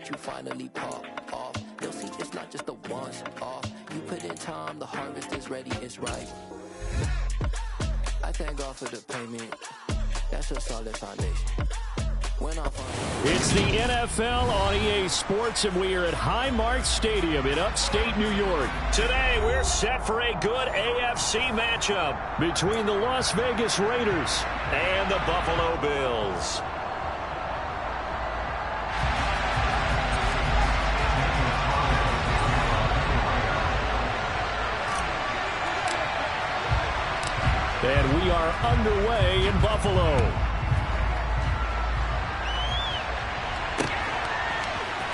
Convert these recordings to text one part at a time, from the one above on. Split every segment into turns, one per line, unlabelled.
moment you finally pop off, they'll see it's not just a once off. You put in time, the harvest is ready, it's right. I thank God for the payment. That's a solid foundation.
It's the NFL on EA Sports, and we are at Highmark Stadium in upstate New York. Today, we're set for a good AFC matchup between the Las Vegas Raiders and the Buffalo Bills. And we are underway in Buffalo.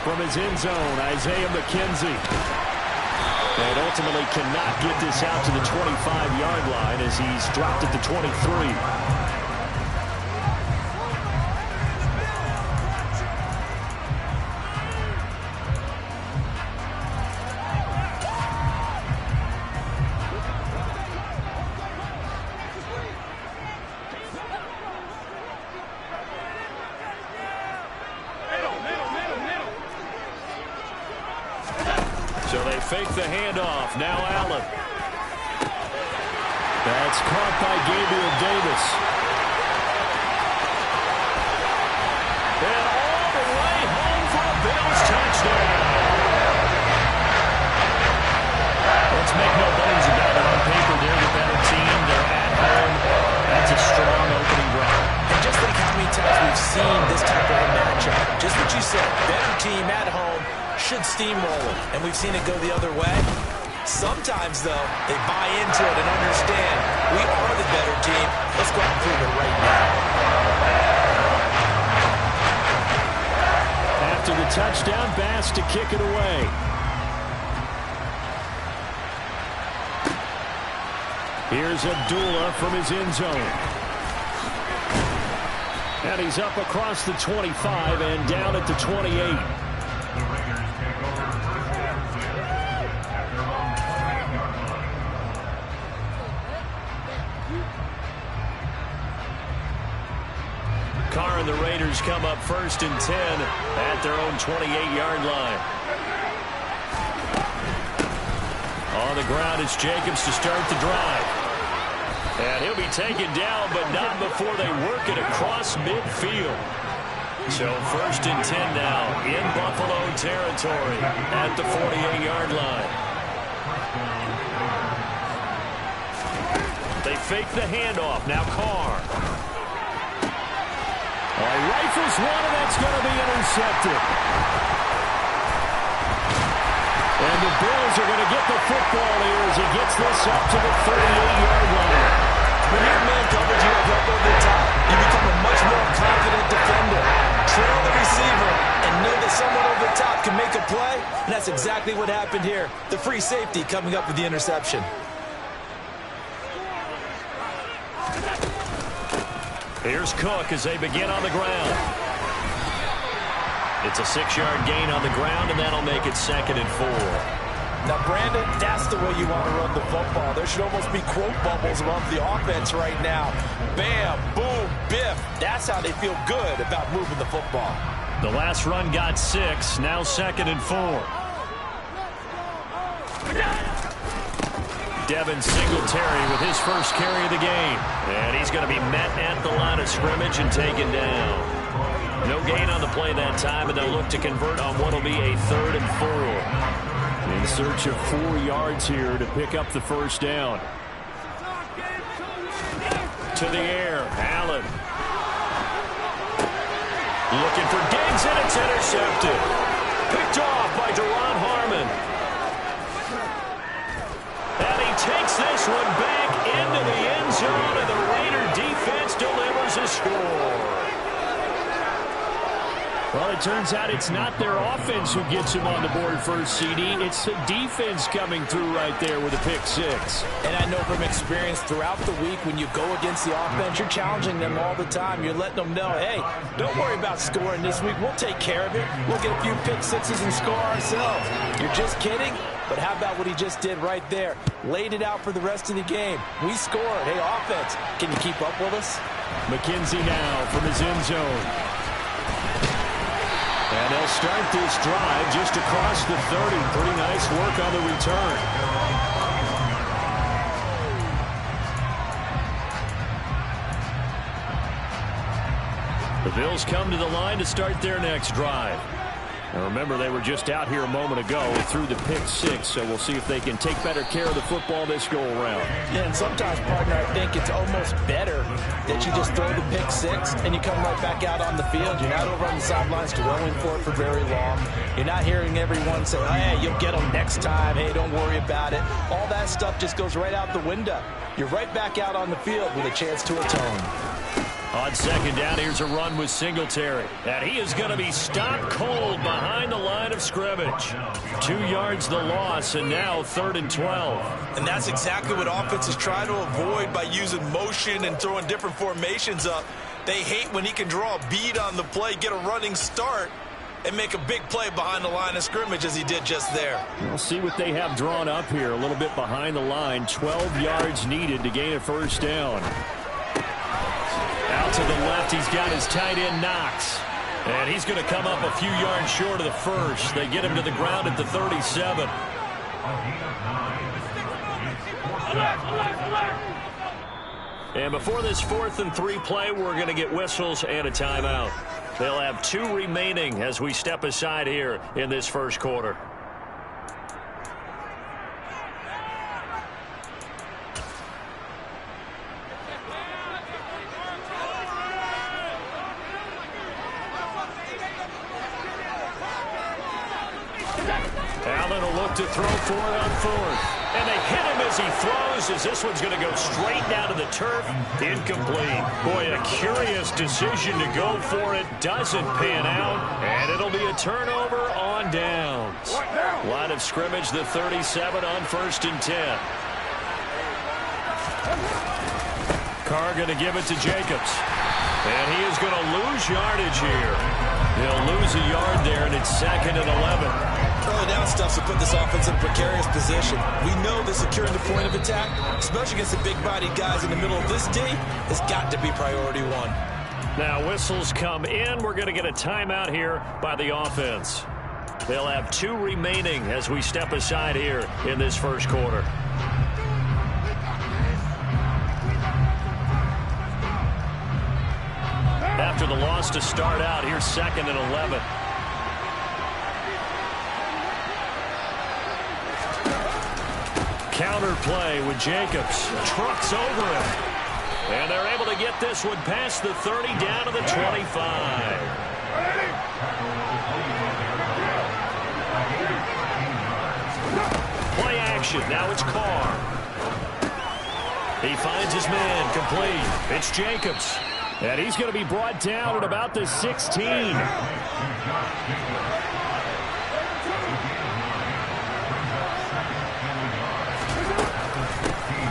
From his end zone, Isaiah McKenzie. And ultimately cannot get this out to the 25-yard line as he's dropped at the 23. So they fake the handoff. Now Allen. That's caught by Gabriel Davis. And all the way home for a Bills touchdown. Let's make no bones about it. On paper, they're the better team. They're at home. That's a strong opening drive.
And just think how many times we've seen this type of a matchup. Just what you said. Better team at home. Should steamroll it, and we've seen it go the other way. Sometimes, though, they buy into it and understand we are the better team. Let's go out and prove it right now.
After the touchdown, Bass to kick it away. Here's Abdullah from his end zone. And he's up across the 25 and down at the 28. Carr and the Raiders come up 1st and 10 at their own 28-yard line. On the ground, it's Jacobs to start the drive. And he'll be taken down, but not before they work it across midfield. So 1st and 10 now in Buffalo territory at the 48-yard line. They fake the handoff. Now Carr. Rifles one, and that's going to be intercepted. And the Bills are going to get the football here as he gets this up to the 38-yard line.
When you're man coverage, you have up over the top. You become a much more confident defender. Trail the receiver and know that someone over the top can make a play, and that's exactly what happened here. The free safety coming up with the interception.
Here's Cook as they begin on the ground. It's a 6-yard gain on the ground, and that'll make it 2nd and 4.
Now, Brandon, that's the way you want to run the football. There should almost be quote bubbles around the offense right now. Bam, boom, biff. That's how they feel good about moving the football.
The last run got 6, now 2nd and 4. Devin Singletary with his first carry of the game. And he's going to be met at the line of scrimmage and taken down. No gain on the play that time, and they'll look to convert on what will be a 3rd and 4. In search of 4 yards here to pick up the first down. To the air, Allen. Looking for Diggs, and it's intercepted. Picked off by Deron Harmon. And he takes this one back into the end zone, and the Raider defense delivers a score. Well, it turns out it's not their offense who gets him on the board first, CD. It's the defense coming through right there with a pick 6.
And I know from experience throughout the week when you go against the offense, you're challenging them all the time. You're letting them know, hey, don't worry about scoring this week. We'll take care of it. We'll get a few pick 6s and score ourselves. You're just kidding? But how about what he just did right there? Laid it out for the rest of the game. We scored. Hey, offense, can you keep up with us?
McKenzie now from his end zone. And And they'll start this drive just across the 30. Pretty nice work on the return. The Bills come to the line to start their next drive. Now remember, they were just out here a moment ago through the pick six, so we'll see if they can take better care of the football this go-around.
Yeah, and sometimes, partner, I think it's almost better that you just throw the pick six and you come right back out on the field. You're not over on the sidelines dwelling for it for very long. You're not hearing everyone say, hey, you'll get them next time. Hey, don't worry about it. All that stuff just goes right out the window. You're right back out on the field with a chance to atone.
On second down, here's a run with Singletary. And he is going to be stopped cold behind the line of scrimmage. 2 yards the loss, and now 3rd and 12.
And that's exactly what offenses try to avoid by using motion and throwing different formations up. They hate when he can draw a bead on the play, get a running start, and make a big play behind the line of scrimmage as he did just there.
We'll see what they have drawn up here. A little bit behind the line. 12 yards needed to gain a first down. Out to the left, he's got his tight end, Knox. And he's going to come up a few yards short of the first. They get him to the ground at the 37. And before this 4th and 3 play, we're going to get whistles and a timeout. They'll have 2 remaining as we step aside here in this first quarter. Allen will look to throw for it on 4th. And they hit him as he throws, as this one's going to go straight down to the turf. Incomplete. Boy, a curious decision to go for it. Doesn't pan out. And it'll be a turnover on downs. Line of scrimmage, the 37 on 1st and 10. Carr going to give it to Jacobs. And he is going to lose yardage here. He'll lose a yard there, and it's 2nd and 11.
Early down stuff to put this offense in a precarious position. We know that securing the point of attack, especially against the big-bodied guys in the middle of this D, has got to be priority 1.
Now whistles come in. We're going to get a timeout here by the offense. They'll have 2 remaining as we step aside here in this first quarter. After the loss to start out, here's 2nd and 11. Counter play with Jacobs. Trucks over him. And they're able to get this one past the 30 down to the 25. Play action. Now it's Carr. He finds his man complete. It's Jacobs. And he's going to be brought down at about the 16.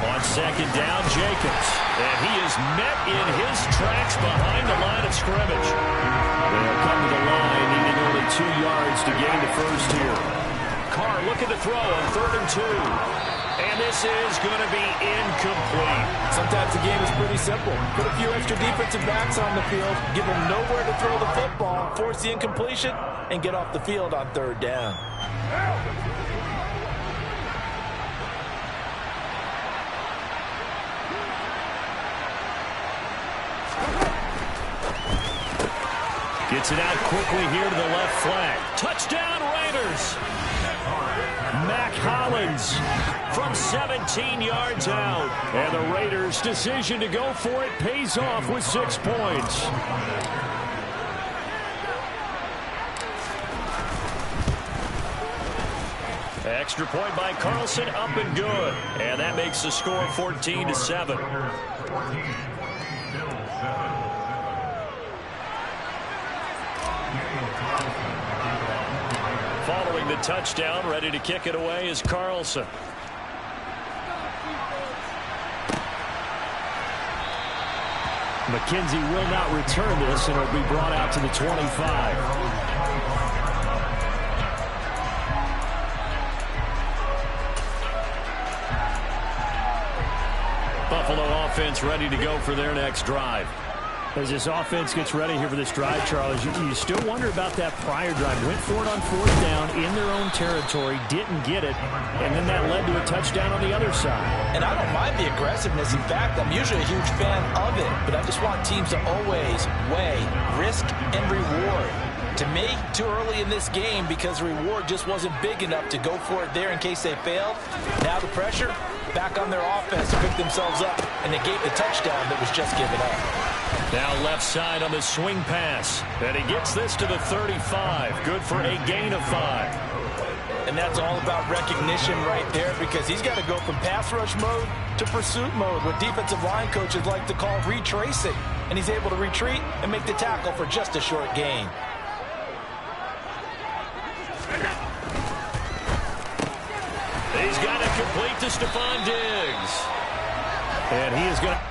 On second down, Jacobs. And he is met in his tracks behind the line of scrimmage. They'll come to the line, needing only 2 yards to gain the first here. Carr looking to throw on 3rd and 2. And this is going to be incomplete.
Sometimes the game is pretty simple. Put a few extra defensive backs on the field, give them nowhere to throw the football, force the incompletion, and get off the field on 3rd down.
Gets it out quickly here to the left flank. Touchdown, Raiders! Mac Hollins from 17 yards out. And the Raiders' decision to go for it pays off with 6 points. Extra point by Carlson, up and good. And that makes the score 14-7. Following the touchdown, ready to kick it away is Carlson. McKenzie will not return this, and it'll be brought out to the 25. Buffalo offense ready to go for their next drive. As this offense gets ready here for this drive, Charles, you still wonder about that prior drive. Went for it on 4th down in their own territory, didn't get it, and then that led to a touchdown on the other side.
And I don't mind the aggressiveness. In fact, I'm usually a huge fan of it, but I just want teams to always weigh risk and reward. To me, too early in this game because the reward just wasn't big enough to go for it there in case they failed. Now the pressure back on their offense to pick themselves up and negate the touchdown that was just given up.
Now left side on the swing pass. And he gets this to the 35. Good for a gain of 5.
And that's all about recognition right there because he's got to go from pass rush mode to pursuit mode, what defensive line coaches like to call retracing. And he's able to retreat and make the tackle for just a short gain.
He's got it complete to Stephon Diggs. And he is going to...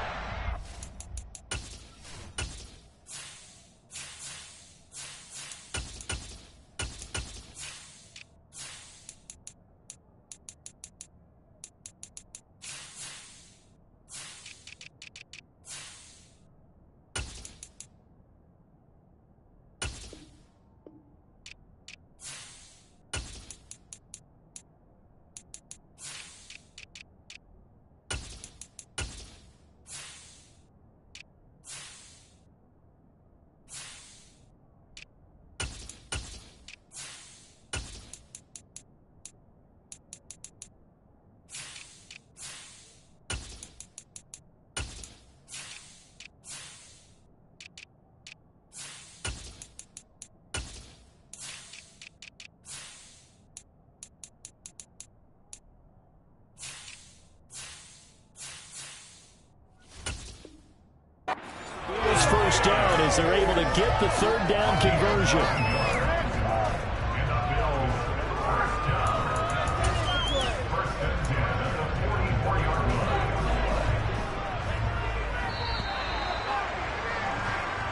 First down as they're able to get the 3rd down conversion.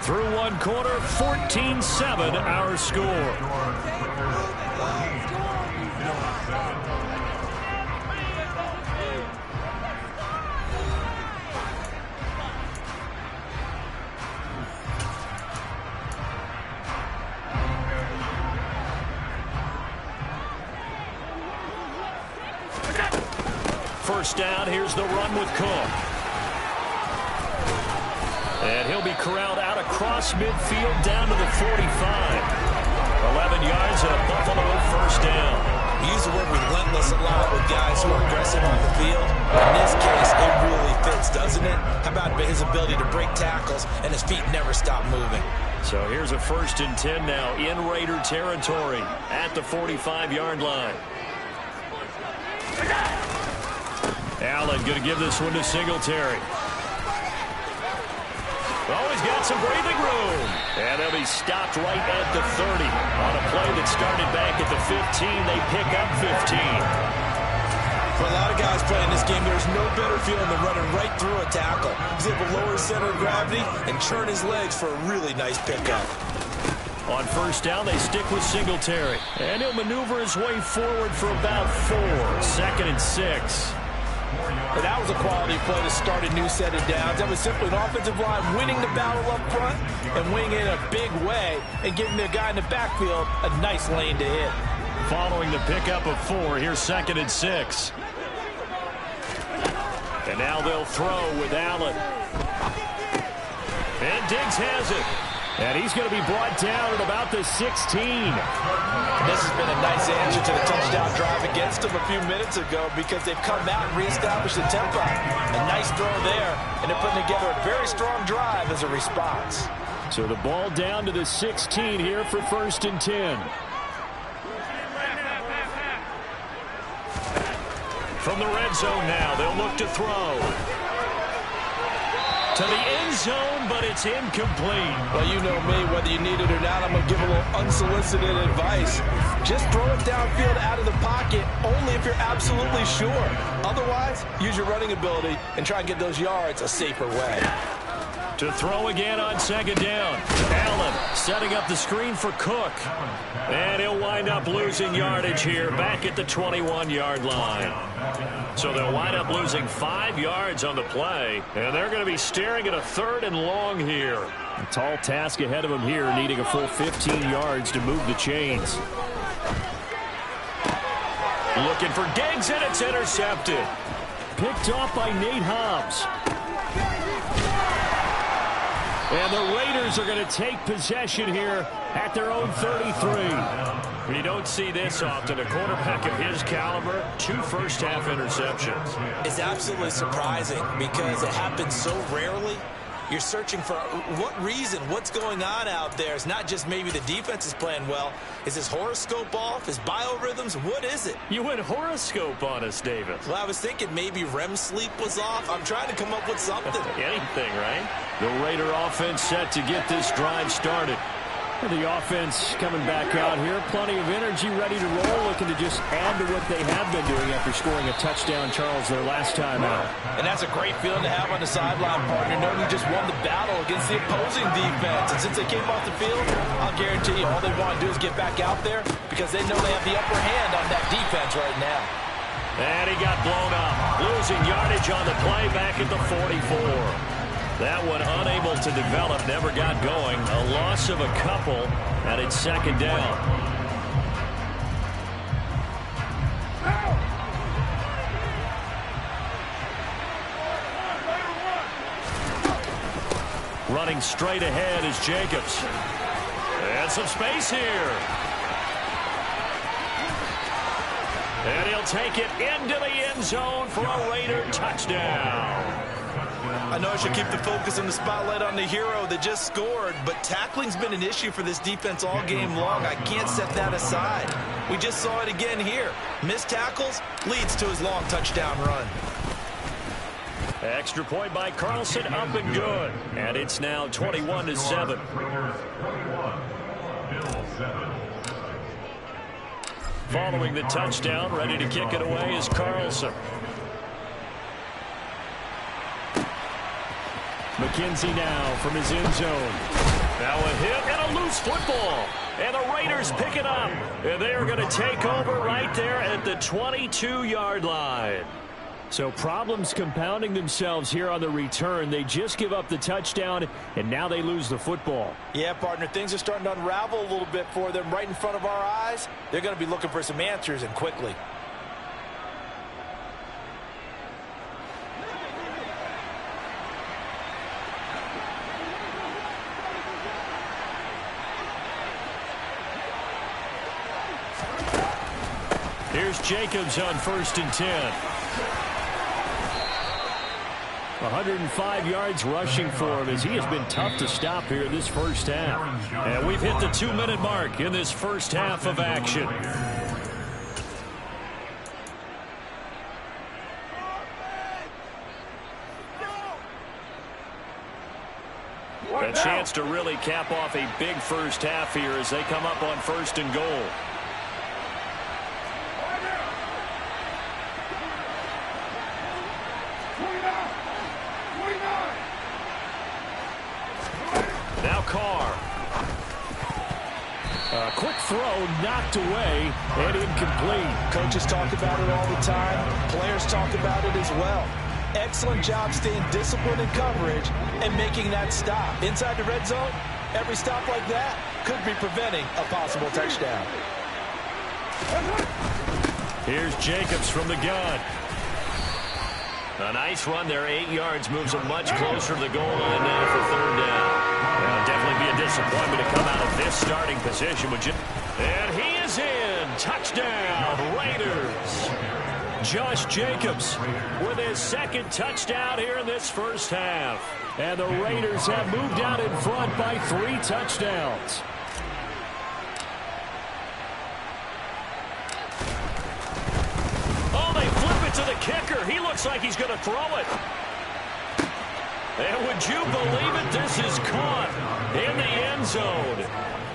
Through 1 quarter, 14-7 our score. First down, here's the run with Cook. And he'll be corralled out across midfield down to the 45. 11 yards and a Buffalo first down.
We use the word relentless a lot with guys who are aggressive on the field. In this case, it really fits, doesn't it? How about his ability to break tackles and his feet never stop moving?
So here's a 1st and 10 now in Raider territory at the 45-yard line. Allen going to give this one to Singletary. Oh, he's got some breathing room. And they'll be stopped right at the 30. On a play that started back at the 15, they pick up 15.
For a lot of guys playing this game, there's no better feeling than running right through a tackle. He's able to lower his center of gravity and turn his legs for a really nice pickup.
On first down, they stick with Singletary. And he'll maneuver his way forward for about 4. 2nd and 6.
But that was a quality play to start a new set of downs. That was simply an offensive line winning the battle up front and winning it in a big way and giving the guy in the backfield a nice lane to hit.
Following the pickup of 4, here's 2nd and 6. And now they'll throw with Allen. And Diggs has it. And he's going to be brought down at about the 16.
This has been a nice answer to the touchdown drive against them a few minutes ago because they've come out and reestablished the tempo. A nice throw there, and they're putting together a very strong drive as a response.
So the ball down to the 16 here for 1st and 10. From the red zone now, they'll look to throw. To the end zone, but it's incomplete.
Well, you know me, whether you need it or not, I'm going to give a little unsolicited advice. Just throw it downfield out of the pocket, only if you're absolutely sure. Otherwise, use your running ability and try and get those yards a safer way.
To throw again on second down. Allen setting up the screen for Cook. And he'll wind up losing yardage here back at the 21-yard line. So they'll wind up losing 5 yards on the play. And they're going to be staring at a 3rd and long here. A tall task ahead of them here, needing a full 15 yards to move the chains. Looking for Diggs, and it's intercepted. Picked off by Nate Hobbs. And the Raiders are going to take possession here at their own 33. You don't see this often. A quarterback of his caliber, 2 first-half interceptions.
It's absolutely surprising because it happens so rarely. You're searching for what reason, what's going on out there. It's not just maybe the defense is playing well. Is his horoscope off? His biorhythms? What is it?
You went horoscope on us, David.
Well, I was thinking maybe REM sleep was off. I'm trying to come up with something.
Anything, right? The Raider offense set to get this drive started. And the offense coming back out here. Plenty of energy, ready to roll, looking to just add to what they have been doing after scoring a touchdown, Charles, their last time out.
And that's a great feeling to have on the sideline, partner, knowing you just won the battle against the opposing defense. And since they came off the field, I'll guarantee you all they want to do is get back out there because they know they have the upper hand on that defense right now.
And he got blown up, losing yardage on the play back at the 44. That one unable to develop, never got going. A loss of a couple, and it's second down. Running straight ahead is Jacobs. And some space here. And he'll take it into the end zone for a Raider touchdown.
I know I should keep the focus and the spotlight on the hero that just scored, but tackling's been an issue for this defense all game long. I can't set that aside. We just saw it again here. Missed tackles leads to his long touchdown run.
Extra point by Carlson, up and good. And it's now 21-7. Following the touchdown, ready to kick it away is Carlson. McKenzie now from his end zone. Now a hit and a loose football. And the Raiders pick it up. And they are going to take over right there at the 22-yard line. So problems compounding themselves here on the return. They just give up the touchdown, and now they lose the football.
Yeah, partner, things are starting to unravel a little bit for them right in front of our eyes. They're going to be looking for some answers, and quickly.
Here's Jacobs on 1st and 10. 105 yards rushing for him as he has been tough to stop here this first half. And we've hit the 2-minute mark in this first half of action. A chance to really cap off a big first half here as they come up on 1st and goal. Now Carr. A quick throw knocked away and incomplete.
Coaches talk about it all the time. Players talk about it as well. Excellent job staying disciplined in coverage and making that stop. Inside the red zone, every stop like that could be preventing a possible touchdown.
Here's Jacobs from the gun. A nice run there, 8 yards, moves him much closer to the goal line now for 3rd down. It'll definitely be a disappointment to come out of this starting position, would you? And he is in. Touchdown, Raiders. Josh Jacobs with his 2nd touchdown here in this first half. And the Raiders have moved out in front by 3 touchdowns. Oh, they flip it to the kicker. He looks like he's going to throw it. And would you believe it? This is caught in the end zone.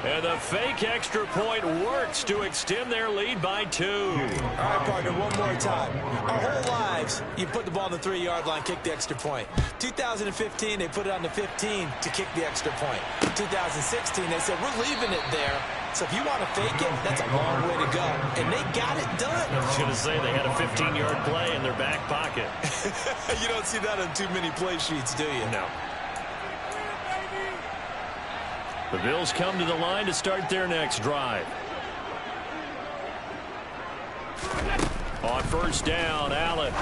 And the fake extra point works to extend their lead by 2.
All right, partner, one more time. Our whole lives, you put the ball on the 3-yard line, kick the extra point. 2015, they put it on the 15 to kick the extra point. 2016, they said, we're leaving it there. So if you want to fake it, that's a long way to go. And they got it done.
I was going to say they had a 15-yard play in their back pocket.
You don't see that on too many play sheets, do you?
No. The Bills come to the line to start their next drive. On first down, Allen.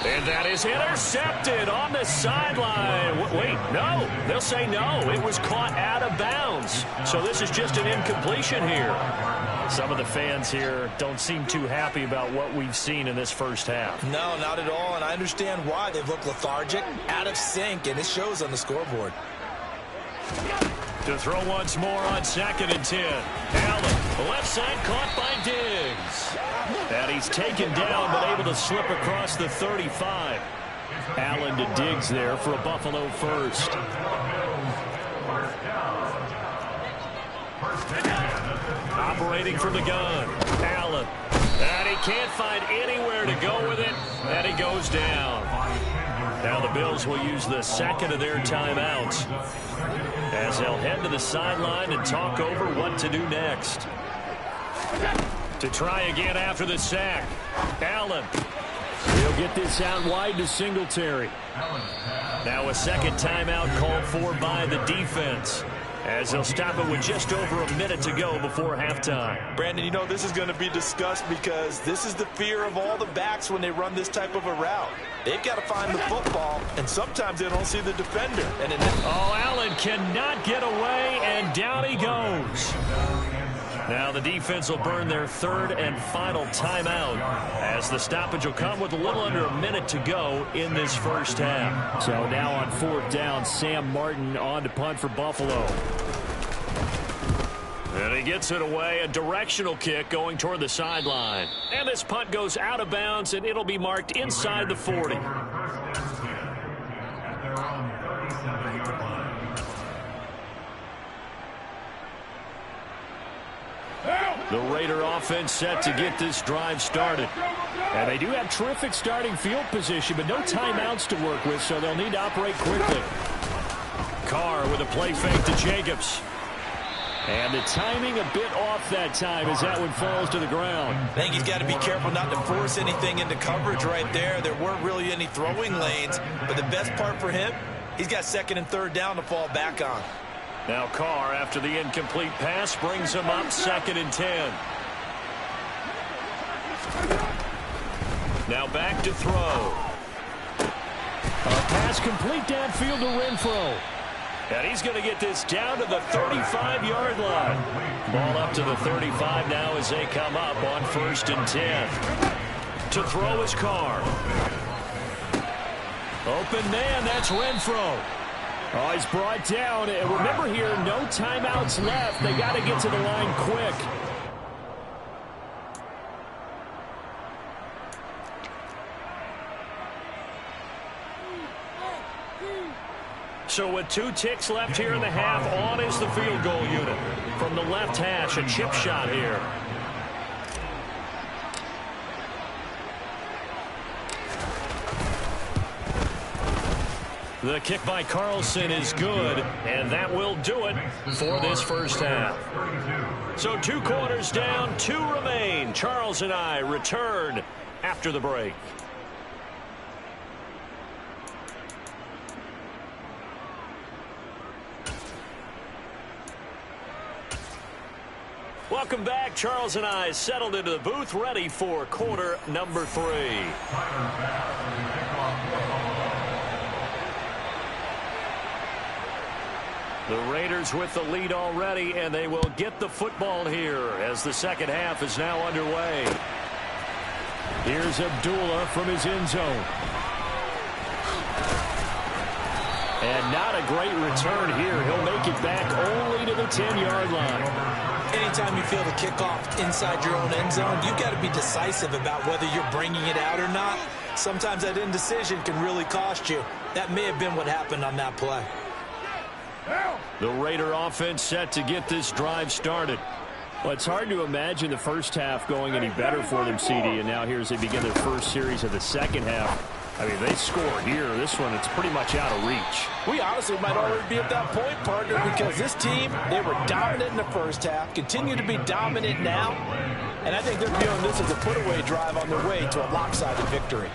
And that is intercepted on the sideline. Wait, no. They'll say no. It was caught out of bounds. So this is just an incompletion here. Some of the fans here don't seem too happy about what we've seen in this first half.
No, not at all. And I understand why. They've looked lethargic, out of sync, and it shows on the scoreboard.
To throw once more on 2nd and 10. Allen, the left side caught by Diggs. And he's taken down but able to slip across the 35. Allen to Diggs there for a Buffalo first. Operating from the gun. Allen. And he can't find anywhere to go with it. And he goes down. Now the Bills will use the second of their timeouts as they'll head to the sideline and talk over what to do next. To try again after the sack. Allen. He'll get this out wide to Singletary. Now a second timeout called for by the defense, as they'll stop it with just over a minute to go before halftime.
Brandon, you know this is going to be discussed because this is the fear of all the backs when they run this type of a route. They've got to find the football, and sometimes they don't see the defender. And
Allen cannot get away, and down he goes. Now the defense will burn their third and final timeout, as the stoppage will come with a little under a minute to go in this first half. So now on 4th down, Sam Martin on to punt for Buffalo. And he gets it away, a directional kick going toward the sideline. And this punt goes out of bounds, and it'll be marked inside the 40. The Raider offense set to get this drive started. And they do have terrific starting field position, but no timeouts to work with, so they'll need to operate quickly. Carr with a play fake to Jacobs. And the timing a bit off that time as that one falls to the ground.
I think he's got to be careful not to force anything into coverage right there. There weren't really any throwing lanes, but the best part for him, he's got 2nd and 3rd down to fall back on.
Now Carr, after the incomplete pass, brings him up 2nd and 10. Now back to throw. A pass complete downfield to Renfro. And he's going to get this down to the 35-yard line. Ball up to the 35 now as they come up on 1st and 10. To throw is Carr. Open man, that's Renfro. Oh, he's brought down. And remember here, no timeouts left. They got to get to the line quick. So with 2 ticks left here in the half, on is the field goal unit. From the left hash, a chip shot here. The kick by Carlson is good, and that will do it for this first half. So 2 quarters down, 2 remain. Charles and I return after the break. Welcome back. Charles and I settled into the booth, ready for quarter number 3. The Raiders with the lead already, and they will get the football here as the second half is now underway. Here's Abdullah from his end zone. And not a great return here. He'll make it back only to the 10-yard line.
Anytime you feel the kickoff inside your own end zone, you've got to be decisive about whether you're bringing it out or not. Sometimes that indecision can really cost you. That may have been what happened on that play.
The Raider offense set to get this drive started. Well, it's hard to imagine the first half going any better for them, CD, and now here as they begin their first series of the second half. I mean, they score here. This one, it's pretty much out of reach.
We honestly might already be at that point, partner, because this team, they were dominant in the first half, continue to be dominant now, and I think they're viewing this as a put-away drive on their way to a lopsided victory.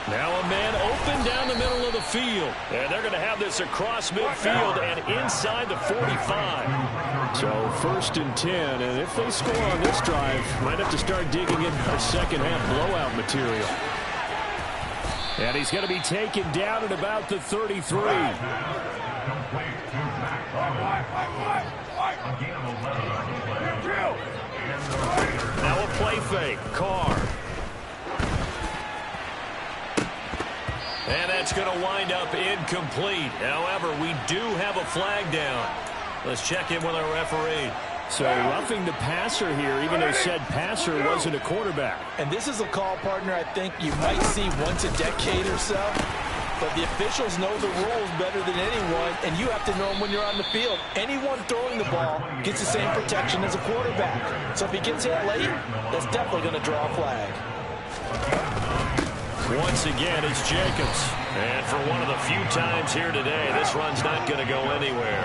Now a man open down the middle of the field. And they're going to have this across midfield and inside the 45. So 1st and 10. And if they score on this drive, might have to start digging in for second half blowout material. And he's going to be taken down at about the 33. Now a play fake. Carr. And that's going to wind up incomplete. However, we do have a flag down. Let's check in with our referee.
So roughing the passer here, even though said passer wasn't a quarterback. And this is a call, partner, I think you might see once a decade or so. But the officials know the rules better than anyone, and you have to know them when you're on the field. Anyone throwing the ball gets the same protection as a quarterback. So if he gets hit late, that's definitely going to draw a flag.
Once again, it's Jacobs. And for one of the few times here today, this run's not going to go anywhere.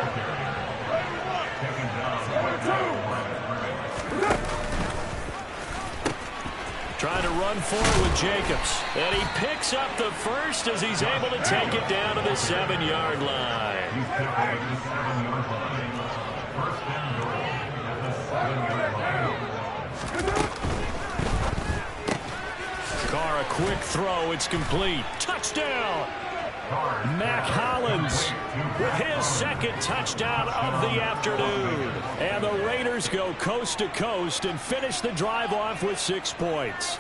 Trying to run forward with Jacobs. And he picks up the first as he's able to take it down to the 7-yard line. Carr, a quick throw. It's complete. Touchdown! Mac Hollins with his second touchdown of the afternoon. And the Raiders go coast to coast and finish the drive off with 6 points.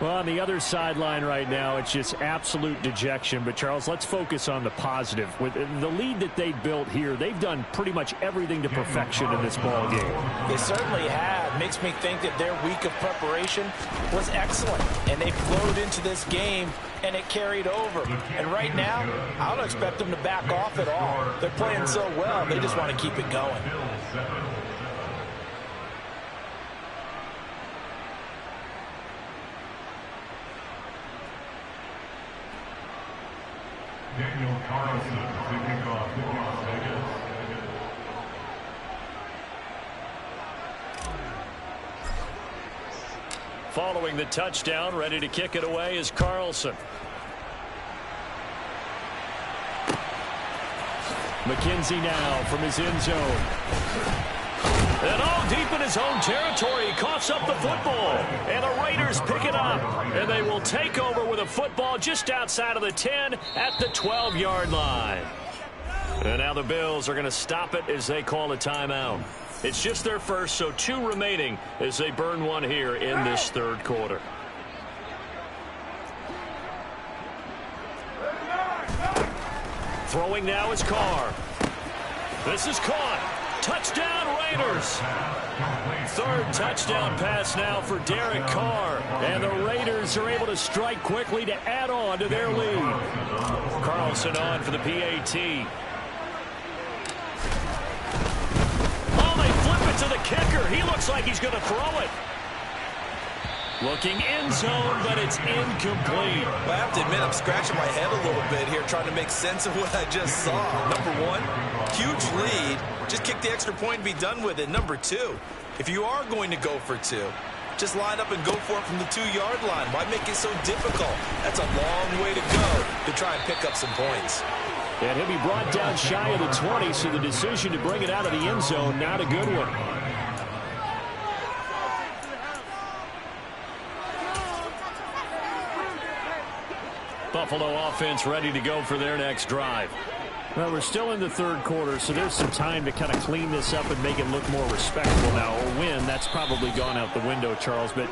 Well, on the other sideline right now, it's just absolute dejection. But, Charles, let's focus on the positive. With the lead that they built here, they've done pretty much everything to perfection in this ball game.
They certainly have. Makes me think that their week of preparation was excellent. And they flowed into this game, and it carried over. And right now, I don't expect them to back off at all. They're playing so well, they just want to keep it going.
Daniel Carlson to kick off for Las Vegas.
Following the touchdown, ready to kick it away is Carlson. McKenzie now from his end zone. And all deep in his own territory, he coughs up the football. And the Raiders pick it up. And they will take over with a football just outside of the 10 at the 12-yard line. And now the Bills are going to stop it as they call a timeout. It's just their first, so 2 remaining as they burn one here in this third quarter. Throwing now is Carr. This is caught. Touchdown, Raiders. 3rd touchdown pass now for Derek Carr. And the Raiders are able to strike quickly to add on to their lead. Carlson on for the PAT. Oh, they flip it to the kicker. He looks like he's going to throw it. Looking end zone, but it's incomplete.
Well, I have to admit, I'm scratching my head a little bit here trying to make sense of what I just saw. Number 1, huge lead. Just kick the extra point and be done with it. Number 2, if you are going to go for 2, just line up and go for it from the 2-yard line. Why make it so difficult? That's a long way to go to try and pick up some points.
And he'll be brought down shy of the 20, so the decision to bring it out of the end zone, not a good one. Buffalo offense ready to go for their next drive. Well, we're still in the third quarter, so there's some time to kind of clean this up and make it look more respectable now. Or win, that's probably gone out the window, Charles. But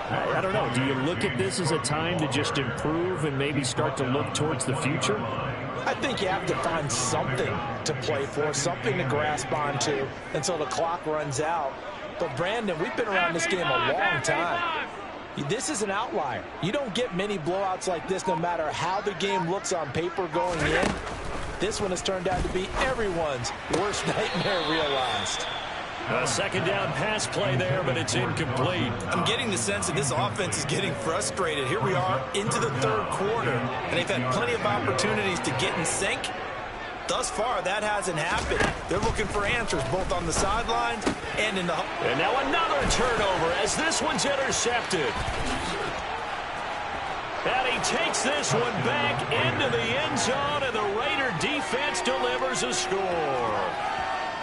I don't know. Do you look at this as a time to just improve and maybe start to look towards the future?
I think you have to find something to play for, something to grasp onto until the clock runs out. But, Brandon, we've been around this game a long time. This is an outlier. You don't get many blowouts like this no matter how the game looks on paper going in. This one has turned out to be everyone's worst nightmare realized.
A second down pass play there, but it's incomplete.
I'm getting the sense that this offense is getting frustrated. Here we are into the third quarter, and they've had plenty of opportunities to get in sync. Thus far, that hasn't happened. They're looking for answers both on the sidelines and in the...
And now another turnover as this one's intercepted. And he takes this one back into the end zone, and the Raider defense delivers a score.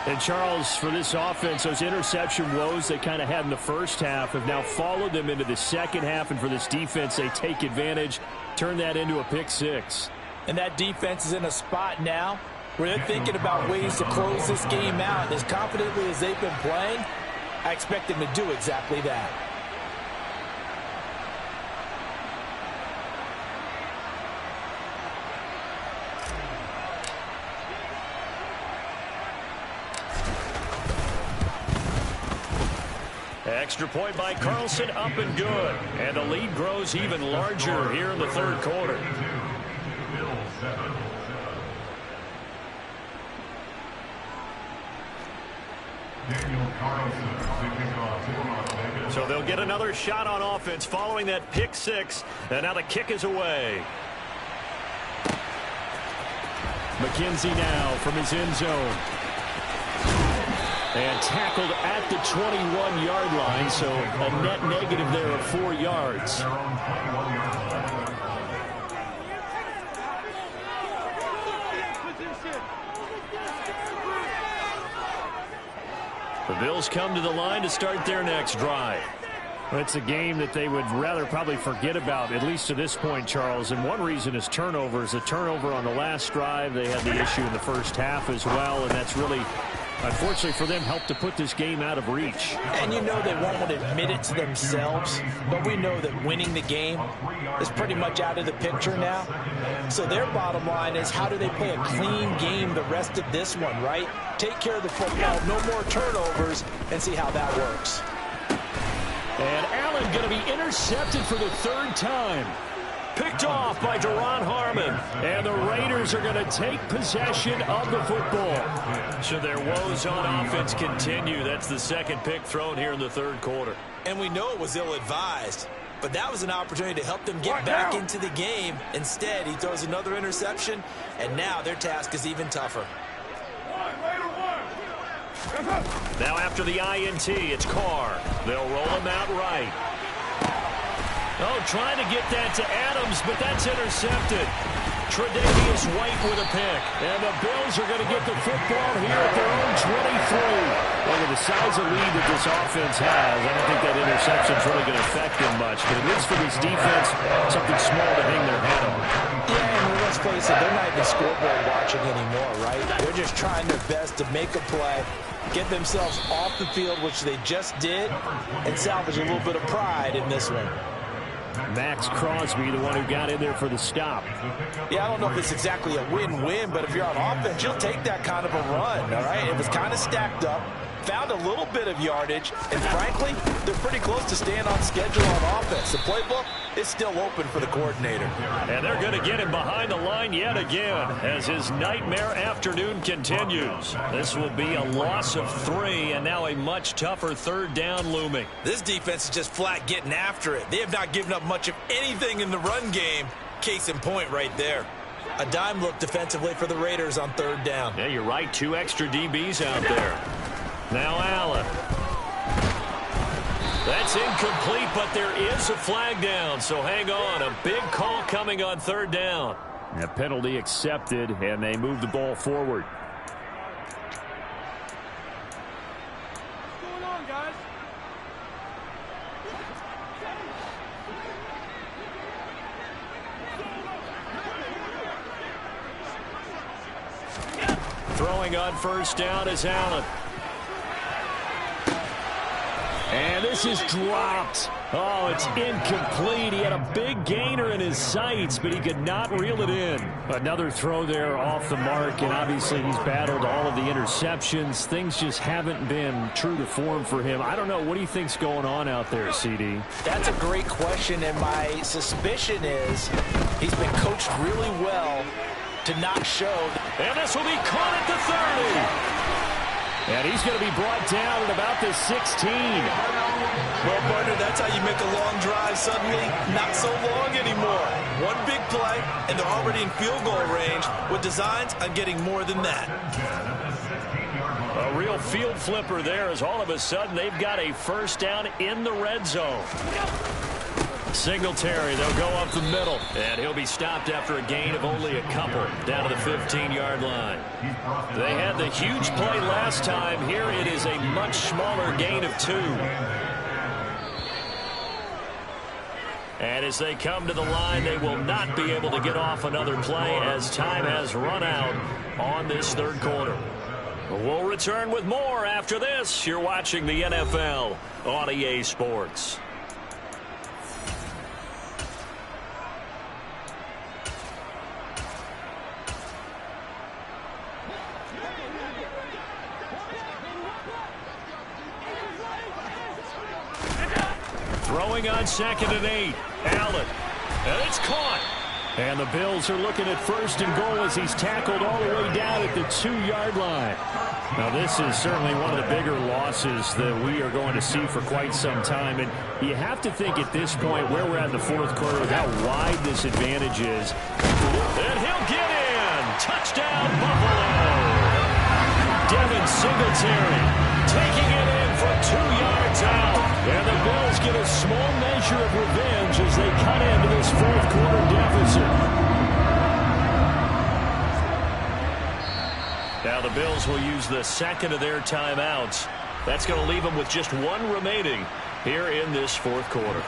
And, Charles, for this offense, those interception woes they kind of had in the first half have now followed them into the second half. And for this defense, they take advantage, turn that into a pick six.
And that defense is in a spot now where they're thinking about ways to close this game out. As confidently as they've been playing, I expect them to do exactly that.
Extra point by Carlson, up and good. And the lead grows even larger here in the third quarter. So they'll get another shot on offense following that pick six. And now the kick is away.
McKenzie now from his end zone. And tackled at the 21-yard line, so a net negative there of 4 yards.
The Bills come to the line to start their next drive.
It's a game that they would rather probably forget about, at least to this point, Charles. And one reason is turnovers. A turnover on the last drive. They had the issue in the first half as well, and that's really, unfortunately for them, helped to put this game out of reach.
And you know they won't want to admit it to themselves, but we know that winning the game is pretty much out of the picture now. So their bottom line is, how do they play a clean game the rest of this one, right? Take care of the football, no more turnovers, and see how that works.
And Allen going to be intercepted for the third time.
Picked off by Duron Harmon.
And the Raiders are going to take possession of the football.
So their woes on offense continue. That's the second pick thrown here in the third quarter.
And we know it was ill-advised, but that was an opportunity to help them get back into the game. Instead, he throws another interception, and now their task is even tougher.
Now after the INT, it's Carr. They'll roll him out right. Oh, trying to get that to Adams, but that's intercepted. Tre'Davious White with a pick. And the Bills are going to get the football here at their own 23.
Well, with the size of lead that this offense has, I don't think that interception is really going to affect them much. But at least for this defense, something small to hang their hat on.
Yeah, and let's face it, they're not even scoreboard watching anymore, right? They're just trying their best to make a play, get themselves off the field, which they just did, and salvage a little bit of pride in this one.
Max Crosby, the one who got in there for the stop.
Yeah, I don't know if it's exactly a win-win, but if you're on offense, you'll take that kind of a run, all right? It was kind of stacked up, found a little bit of yardage, and frankly, they're pretty close to staying on schedule on offense. The playbook is still open for the coordinator.
And they're going to get him behind the line yet again as his nightmare afternoon continues. This will be a loss of 3, and now a much tougher third down looming.
This defense is just flat getting after it. They have not given up much of anything in the run game. Case in point right there. A dime look defensively for the Raiders on third down.
Yeah, you're right. 2 extra DBs out there. Now Allen. That's incomplete, but there is a flag down, so hang on. A big call coming on third down.
A penalty accepted, and they move the ball forward.
What's going on, guys?
Throwing on first down is Allen.
And this is dropped. Oh, it's incomplete. He had a big gainer in his sights, but he could not reel it in. Another throw there off the mark, and obviously he's battled all of the interceptions. Things just haven't been true to form for him. I don't know. What do you think's going on out there, CD?
That's a great question, and my suspicion is he's been coached really well to not show.
And this will be caught at the 30.
And he's going to be brought down at about the 16.
Well, partner, that's how you make a long drive suddenly not so long anymore. One big play, and they're already in field goal range with designs on getting more than that.
A real field flipper there, as all of a sudden they've got a first down in the red zone. Singletary, they'll go up the middle, and he'll be stopped after a gain of only a couple down to the 15-yard line. They had the huge play last time. Here it is a much smaller gain of 2. And as they come to the line, they will not be able to get off another play as time has run out on this third quarter. We'll return with more after this. You're watching the NFL on EA Sports. Throwing on 2nd and 8. Allen. And it's caught.
And the Bills are looking at 1st and goal as he's tackled all the way down at the 2-yard line. Now, this is certainly one of the bigger losses that we are going to see for quite some time. And you have to think at this point where we're at in the 4th quarter with how wide this advantage is.
And he'll get in. Touchdown, Buffalo. Devin Singletary taking it in from 2 yards out. And the Bills get a small measure of revenge as they cut into this 4th quarter deficit. Now the Bills will use the 2nd of their timeouts. That's going to leave them with just 1 remaining here in this 4th quarter.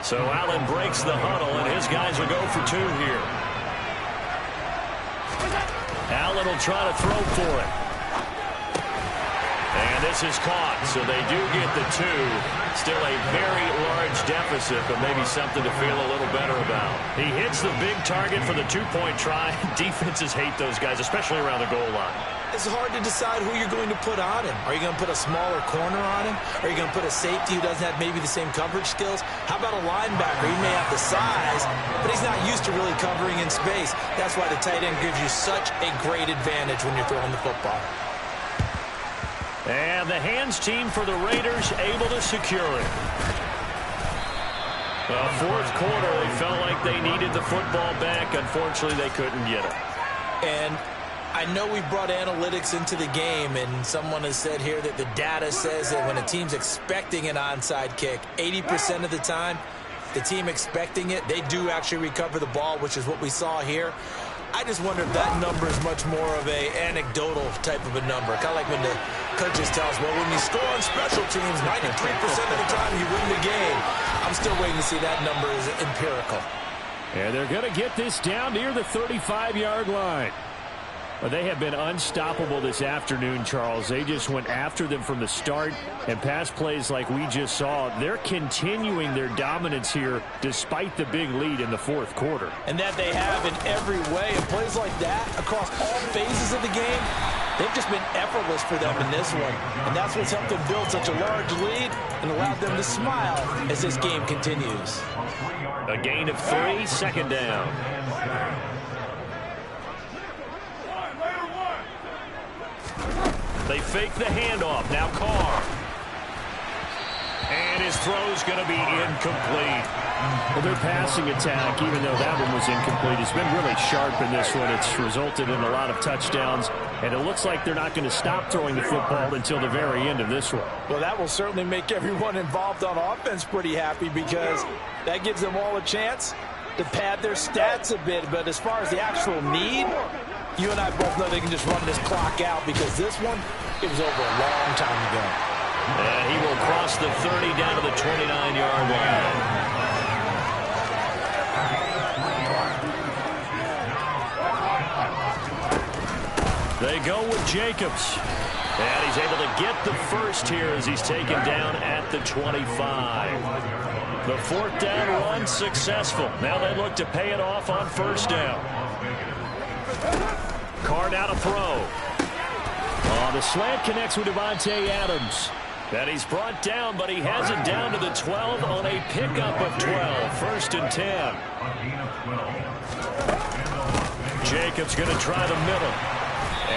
So Allen breaks the huddle, and his guys will go for 2 here. Allen will try to throw for it. And this is caught, so they do get the 2. Still a very large deficit, but maybe something to feel a little better about. He hits the big target for the 2-point try. Defenses hate those guys, especially around the goal line.
It's hard to decide who you're going to put on him. Are you going to put a smaller corner on him? Are you going to put a safety who doesn't have maybe the same coverage skills? How about a linebacker? He may have the size, but he's not used to really covering in space. That's why the tight end gives you such a great advantage when you're throwing the football.
And the hands team for the Raiders able to secure it. The 4th quarter, they felt like they needed the football back. Unfortunately, they couldn't get it.
And I know we brought analytics into the game, and someone has said here that the data says that when a team's expecting an onside kick, 80% of the time, the team expecting it, they do actually recover the ball, which is what we saw here. I just wonder if that number is much more of a anecdotal type of a number. Kind of like when the coaches tell us, well, when you score on special teams, 93% of the time you win the game. I'm still waiting to see that number is empirical.
And they're going to get this down near the 35-yard line. Well, they have been unstoppable this afternoon, Charles. They just went after them from the start, and pass plays like we just saw, they're continuing their dominance here despite the big lead in the 4th quarter.
And that they have in every way. And plays like that across all phases of the game, they've just been effortless for them in this one. And that's what's helped them build such a large lead and allowed them to smile as this game continues.
A gain of 3, 2nd down. They fake the handoff. Now Carr. And his throw's going to be incomplete.
Well, their passing attack, even though that one was incomplete, has been really sharp in this one. It's resulted in a lot of touchdowns, and it looks like they're not going to stop throwing the football until the very end of this one.
Well, that will certainly make everyone involved on offense pretty happy because that gives them all a chance to pad their stats a bit. But as far as the actual need, you and I both know they can just run this clock out because this one, it was over a long time ago.
And he will cross the 30 down to the 29-yard line. They go with Jacobs. And he's able to get the first here as he's taken down at the 25. The 4th down run successful. Now they look to pay it off on 1st down. Carr now to throw.
The slant connects with Devontae Adams. And he's brought down, but he has it down to the 12 on a pickup of 12. First and 10. Jacobs going to try the middle.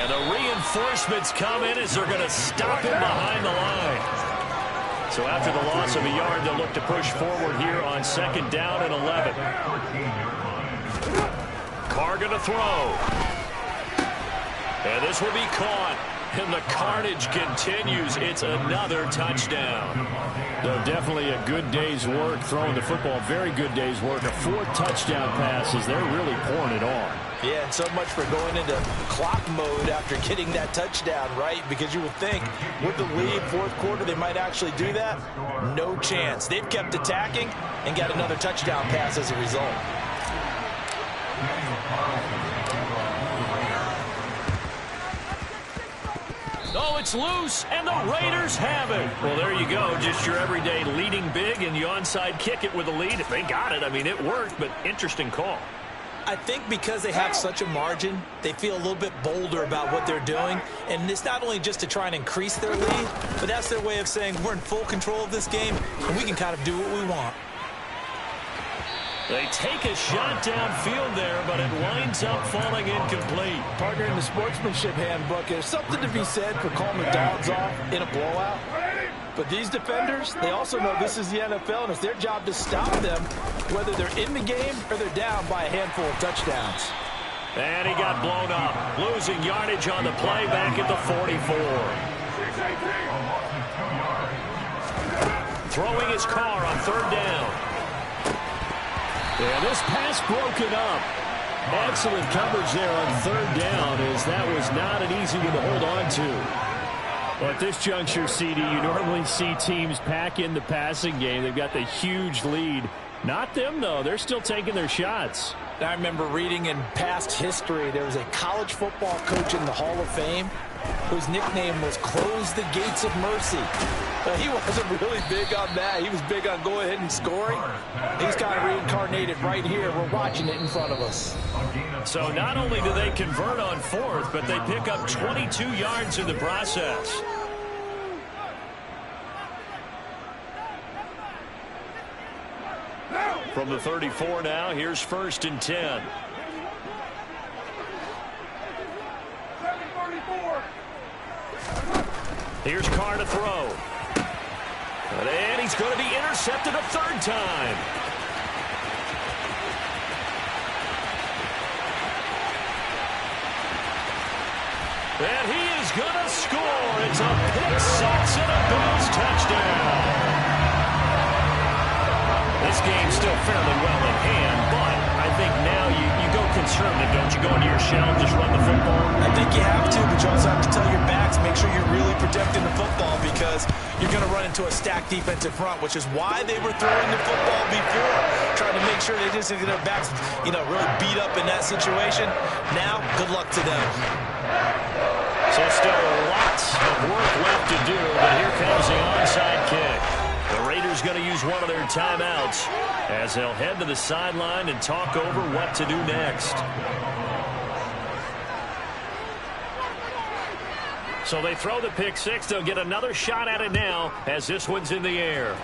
And the reinforcements come in as they're going to stop him behind the line. So after the loss of a yard, they'll look to push forward here on second down and 11. Carr going to throw. And this will be caught. And the carnage continues. It's another touchdown. So definitely a good day's work throwing the football. Very good day's work. 4 touchdown passes. They're really pouring it on.
Yeah, and so much for going into clock mode after getting that touchdown, right? Because you would think with the lead, fourth quarter, they might actually do that. No chance. They've kept attacking and got another touchdown pass as a result.
Oh, it's loose, and the Raiders have it. Well, there you go. Just your everyday leading big, and you onside kick it with a lead. If they got it, I mean, it worked, but interesting call.
I think because they have such a margin, they feel a little bit bolder about what they're doing. And it's not only just to try and increase their lead, but that's their way of saying we're in full control of this game, and we can kind of do what we want.
They take a shot downfield there, but it winds up falling incomplete.
Partner, in the sportsmanship handbook, there's something to be said for calling the dogs off in a blowout. But these defenders, they also know this is the NFL, and it's their job to stop them, whether they're in the game or they're down by a handful of touchdowns.
And he got blown up, losing yardage on the play back at the 44. Throwing his car on third down. Yeah, this pass broken up. Excellent coverage there on third down, as that was not an easy one to hold on to. Well, at this juncture, CD, you normally see teams pack in the passing game. They've got the huge lead. Not them, though. They're still taking their shots.
I remember reading in past history, there was a college football coach in the Hall of Fame whose nickname was Close the Gates of Mercy. He wasn't really big on that. He was big on go ahead and scoring. He's kind of reincarnated right here. We're watching it in front of us.
So not only do they convert on fourth, but they pick up 22 yards in the process. From the 34 now, here's first and 10. Here's Carr to throw. And he's going to be intercepted a third time. And he is going to score. It's a pick six and a Bills touchdown. This game's still fairly well in hand, but I think now you go conservative, don't you? Go into your shell and just run the football?
I think you have to, but you also have to tell your backs, make sure you're really protecting the football, because you're going to run into a stacked defensive front, which is why they were throwing the football before, trying to make sure they just get their backs, really beat up in that situation. Now, good luck to them.
So still lots of work left to do, but here comes the onside kick. The Raiders going to use one of their timeouts as they'll head to the sideline and talk over what to do next. So they throw the pick six. They'll get another shot at it now as this one's in the air.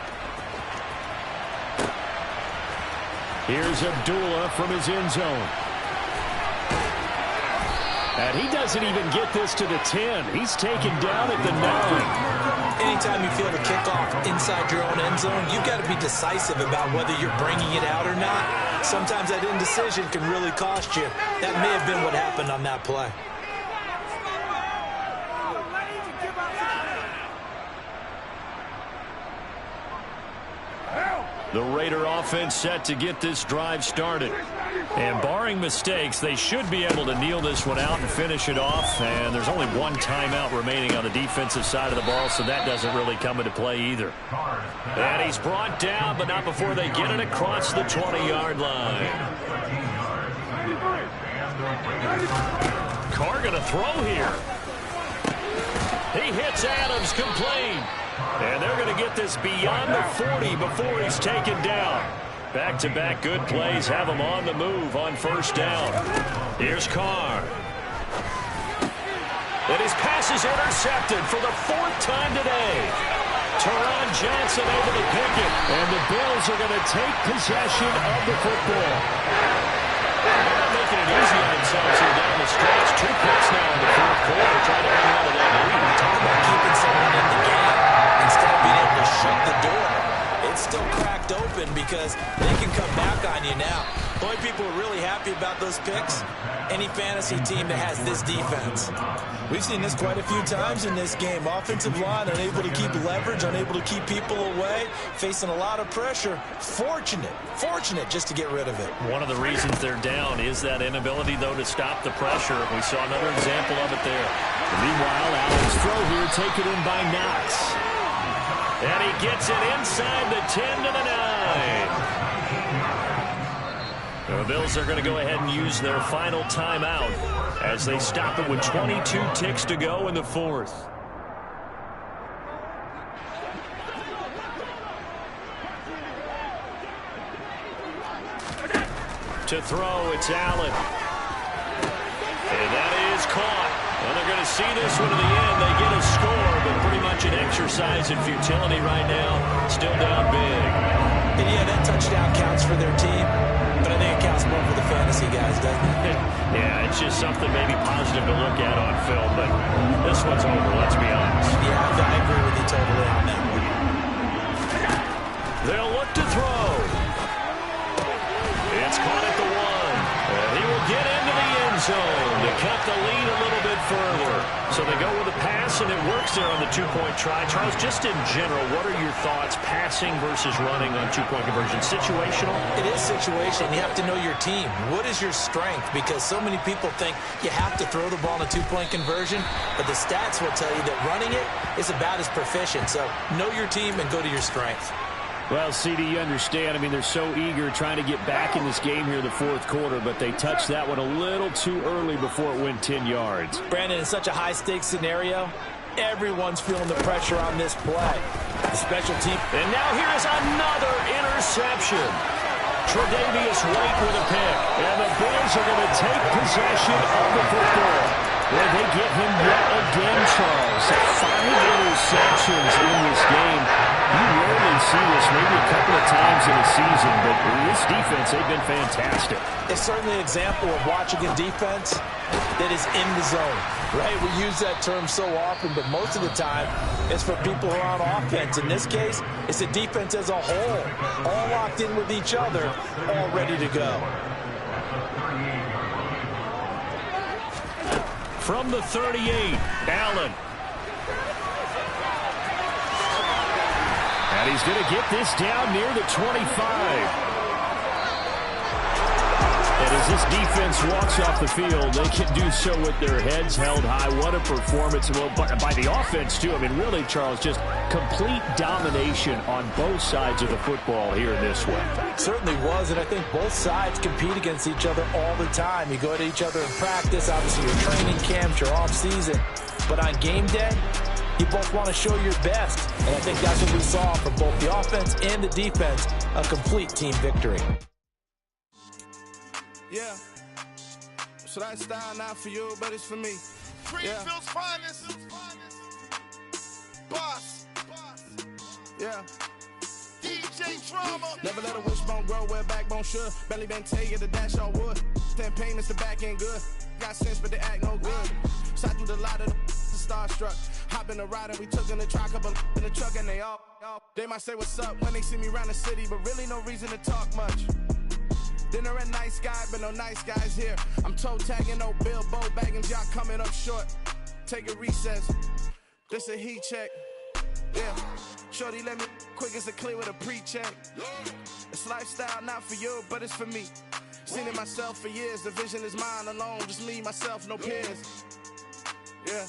Here's Abdullah from his end zone. And he doesn't even get this to the 10. He's taken down at the 9.
Anytime you feel the kickoff inside your own end zone, you've got to be decisive about whether you're bringing it out or not. Sometimes that indecision can really cost you. That may have been what happened on that play.
The Raider offense set to get this drive started. And barring mistakes, they should be able to kneel this one out and finish it off. And there's only one timeout remaining on the defensive side of the ball, so that doesn't really come into play either. And he's brought down, but not before they get it across the 20-yard line. Carr going to throw here. He hits Adams complete. And they're going to get this beyond the 40 before he's taken down. Back-to-back good plays have him on the move on first down. Here's Carr.
And his pass is intercepted for the 4th time today. Teron Johnson able to pick it. And the Bills are going to take possession of the football. They're not making it easy on themselves here down the stretch. 2 picks now in the 4th quarter, trying to hang on to that lead.
Talk about keeping someone in the game instead of being able to shut the door. It's still cracked open because they can come back on you now. The only people who are really happy about those picks, any fantasy team that has this defense. We've seen this quite a few times in this game. Offensive line unable to keep leverage, unable to keep people away, facing a lot of pressure. Fortunate just to get rid of it.
One of the reasons they're down is that inability, though, to stop the pressure. We saw another example of it there.
Meanwhile, Allen's throw here taken in by Knox.
And he gets it inside the 10 to the 9. The Bills are going to go ahead and use their final timeout as they stop it with 22 ticks to go in the 4th. To throw, it's Allen. And that is caught. And they're going to see this one to the end. They get a score, but pretty much an exercise in futility right now. Still down big.
And yeah, that touchdown counts for their team, but I think it counts more for the fantasy guys, doesn't it?
Yeah, it's just something maybe positive to look at on film, but this one's over, let's be honest.
Yeah, I agree with you totally on that one.
They'll look to throw. It's caught at the 1. And he will get into the end zone to cut the lead a little bit further. So they go with a pass, and it works there on the 2-point try. Charles, just in general, what are your thoughts passing versus running on 2-point conversion? Situational?
It is situational. You have to know your team. What is your strength? Because so many people think you have to throw the ball in a 2-point conversion, but the stats will tell you that running it is about as proficient. So know your team and go to your strength.
Well, CD, you understand. I mean, they're so eager trying to get back in this game here in the 4th quarter, but they touched that one a little too early before it went 10 yards.
Brandon, in such a high-stakes scenario, everyone's feeling the pressure on this play. The special team.
And now here's another interception. Tre'Davious White with a pick. And the Bills are going to take possession of the football.
Well, they get him yet again, Charles. 5 interceptions in this game. You rarely see this, maybe a couple of times in a season, but in this defense, they've been fantastic.
It's certainly an example of watching a defense that is in the zone, right? We use that term so often, but most of the time, it's for people who are on offense. In this case, it's a defense as a whole, all locked in with each other, all ready to go.
From the 38, Allen.
And he's going to get this down near the 25. And as this defense walks off the field, they can do so with their heads held high. What a performance. Well, by the offense, too. I mean, really, Charles, just complete domination on both sides of the football here in this one.
It certainly was, and I think both sides compete against each other all the time. You go at each other in practice, obviously your training camps, your off-season. But on game day, you both want to show your best. And I think that's what we saw from both the offense and the defense, a complete team victory.
Yeah. So that style not for you, but it's for me.
Greenfield's finest. Boss.
Yeah.
DJ Drama.
Never let a wishbone grow where a backbone should. Belly been tell you the dash on wood. 10 payments, the back end good. Got sense, but they act no good. Shot through the lot of the starstruck. Hop in the ride and we took in the truck, couple in the truck and they all. They might say what's up when they see me around the city, but really no reason to talk much. Dinner a nice guy, but no nice guys here. I'm toe tagging, no Bilbo bagging, y'all coming up short. Take a recess. This a heat check. Yeah. Shorty let me quick as a clear with a pre-check. It's lifestyle not for you, but it's for me. Seen it myself for years. The vision is mine alone. Just me, myself, no peers. Yeah.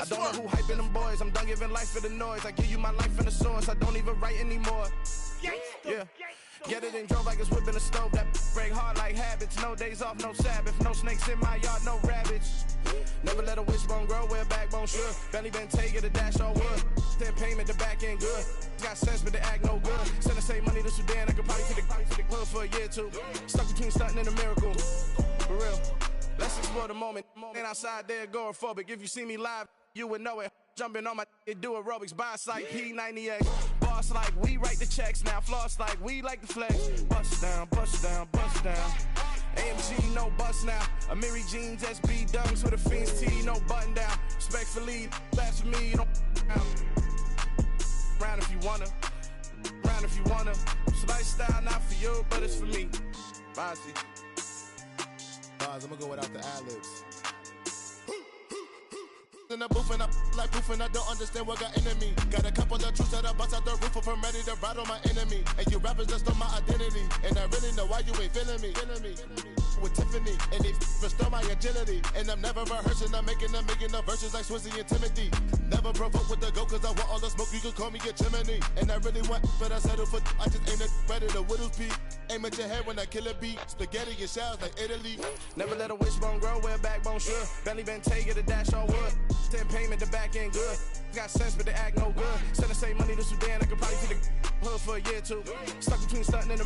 I don't know who hyping them boys. I'm done giving life for the noise. I give you my life in the source. I don't even write anymore. Yeah. Get it and drove like it's whipping a stove. That break hard like habits. No days off, no Sabbath. No snakes in my yard, no rabbits. Never let a wishbone grow where a backbone should. Belly been take it, a dash all wood. 10 payment, the back end good. Got sense, but they act no good. Send the same money to Sudan. I could probably take the hood for a year or two. Stuck between stunting and a miracle. For real. Let's explore the moment. Ain't outside there agoraphobic. If you see me live, you would know it. Jumping on my do aerobics, boss like P90X. Boss like we write the checks now. Floss like we like the flex. Bust down, bust down, bust down. AMG, no bust now. Amiri jeans, SB dunks with a Fiends T, no button down. Respectfully, that's for me, you don't round if you wanna. Round if you wanna. It's lifestyle, not for you, but it's for me. Bossy.
Bars, I'm gonna go without the ad-libs. In the booth and I like proof and I don't understand what got into me. Got a couple of truths that I bust out the roof of, I'm ready to battle my enemy. And you rappers just stole my identity, and I really know why you ain't feeling me. With Tiffany, and they restore my agility. And I'm never rehearsing, I'm making the verses like Swizzy and Timothy. Never provoke with the go, cause I want all the smoke, you can call me a chimney. And I really want, but I settle for, I just aim at better the Whittles peak. Aim at your head when I kill a beat. Spaghetti and shells like Italy.
Never let a wishbone grow where backbone should. Belly been take the dash all wood. 10 payment, the back end good. Got sense, but the act no good. Send the same money to Sudan, I could probably see the hood for a year or two. Stuck between stunting and